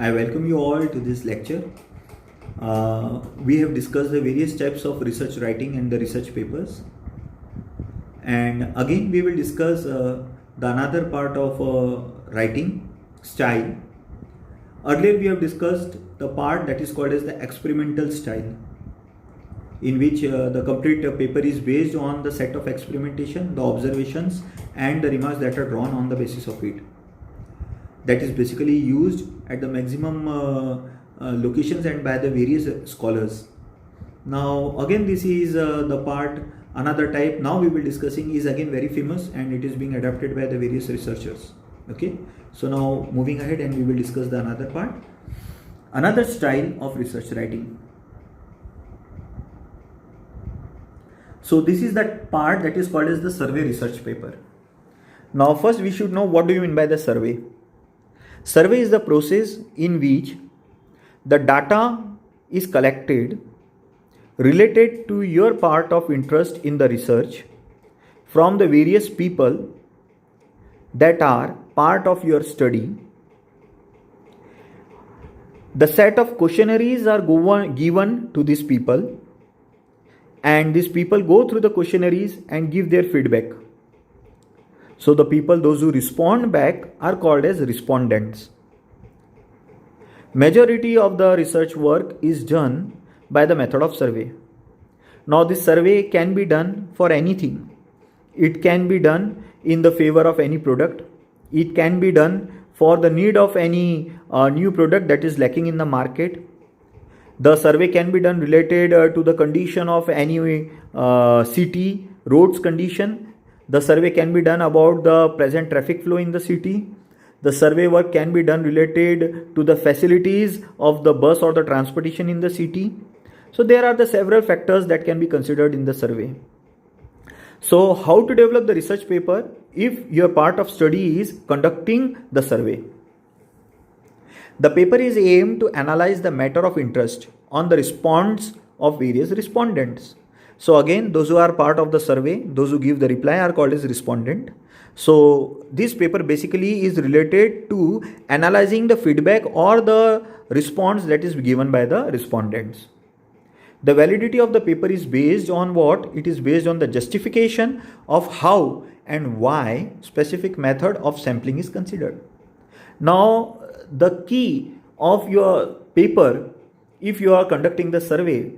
I welcome you all to this lecture. We have discussed the various types of research writing and the research papers. And again, we will discuss the another part of writing style. Earlier, we have discussed the part that is called as the experimental style, in which the complete paper is based on the set of experimentation, the observations, and the remarks that are drawn on the basis of it. That is basically used at the maximum locations and by the various scholars. Now again, this is the part, another type now we will discussing is again very famous and it is being adapted by the various researchers. Okay, so now moving ahead and we will discuss the another part, another style of research writing. So this is that part that is called as the survey research paper. Now first we should know what do you mean by the survey. Survey is the process in which the data is collected related to your part of interest in the research from the various people that are part of your study. The set of questionnaires are given to these people, and these people go through the questionnaires and give their feedback. So the people, those who respond back, are called as respondents. Majority of the research work is done by the method of survey. Now this survey can be done for anything. It can be done in the favor of any product. It can be done for the need of any new product that is lacking in the market. The survey can be done related to the condition of any city, roads condition. The survey can be done about the present traffic flow in the city. The survey work can be done related to the facilities of the bus or the transportation in the city. So there are the several factors that can be considered in the survey. So how to develop the research paper if your part of study is conducting the survey? The paper is aimed to analyze the matter of interest on the response of various respondents. So again, those who are part of the survey, those who give the reply are called as respondent. So this paper basically is related to analyzing the feedback or the response that is given by the respondents. The validity of the paper is based on what? It is based on the justification of how and why specific method of sampling is considered. Now the key of your paper, if you are conducting the survey,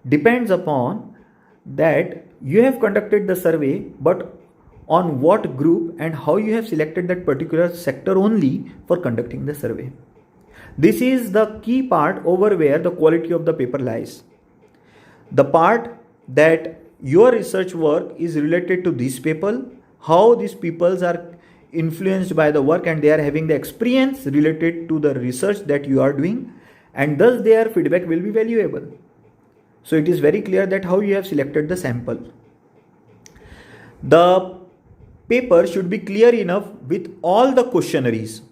depends upon that you have conducted the survey, but on what group and how you have selected that particular sector only for conducting the survey. This is the key part over where the quality of the paper lies. The part that your research work is related to these people, how these peoples are influenced by the work and they are having the experience related to the research that you are doing, and thus their feedback will be valuable. So it is very clear that how you have selected the sample. The paper should be clear enough with all the questionnaires.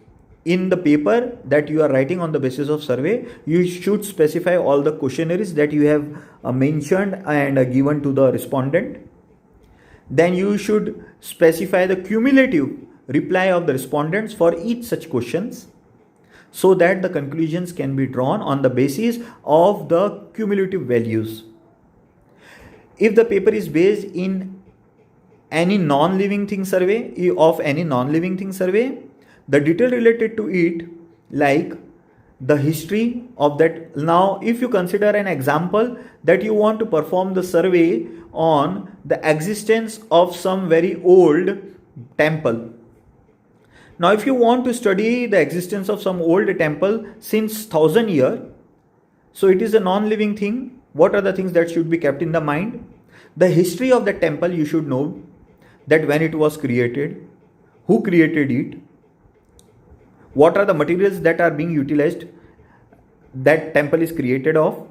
In the paper that you are writing on the basis of survey, you should specify all the questionnaires that you have mentioned and given to the respondent. Then you should specify the cumulative reply of the respondents for each such questions, so that the conclusions can be drawn on the basis of the cumulative values. If the paper is based in any non-living thing survey, the detail related to it, like the history of that. Now if you consider an example that you want to perform the survey on the existence of some very old temple. Now if you want to study the existence of some old temple since 1000 years, so it is a non-living thing. What are the things that should be kept in the mind? The history of the temple you should know, that when it was created, who created it, what are the materials that are being utilized that temple is created of,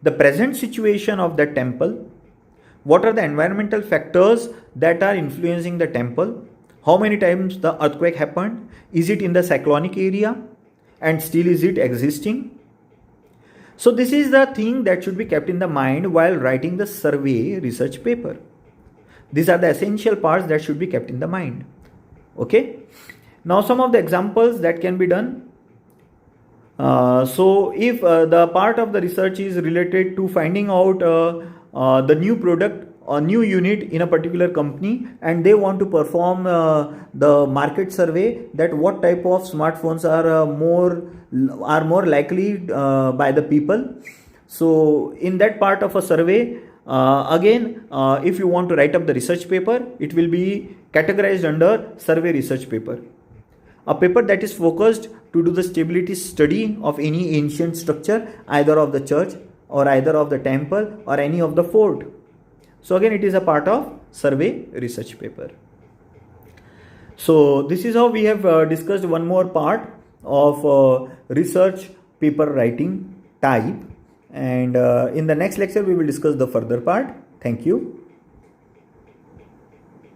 the present situation of that temple, what are the environmental factors that are influencing the temple, how many times the earthquake happened, is it in the cyclonic area and still is it existing. So this is the thing that should be kept in the mind while writing the survey research paper. These are the essential parts that should be kept in the mind. Okay. Now some of the examples that can be done. So if the part of the research is related to finding out the new product or new unit in a particular company, and they want to perform the market survey that what type of smartphones are more likely by the people. So in that part of a survey, again, if you want to write up the research paper, it will be categorized under survey research paper. A paper that is focused to do the stability study of any ancient structure, either of the church or either of the temple or any of the fort. So again, it is a part of survey research paper. So this is how we have discussed one more part of research paper writing type, and in the next lecture we will discuss the further part. Thank you.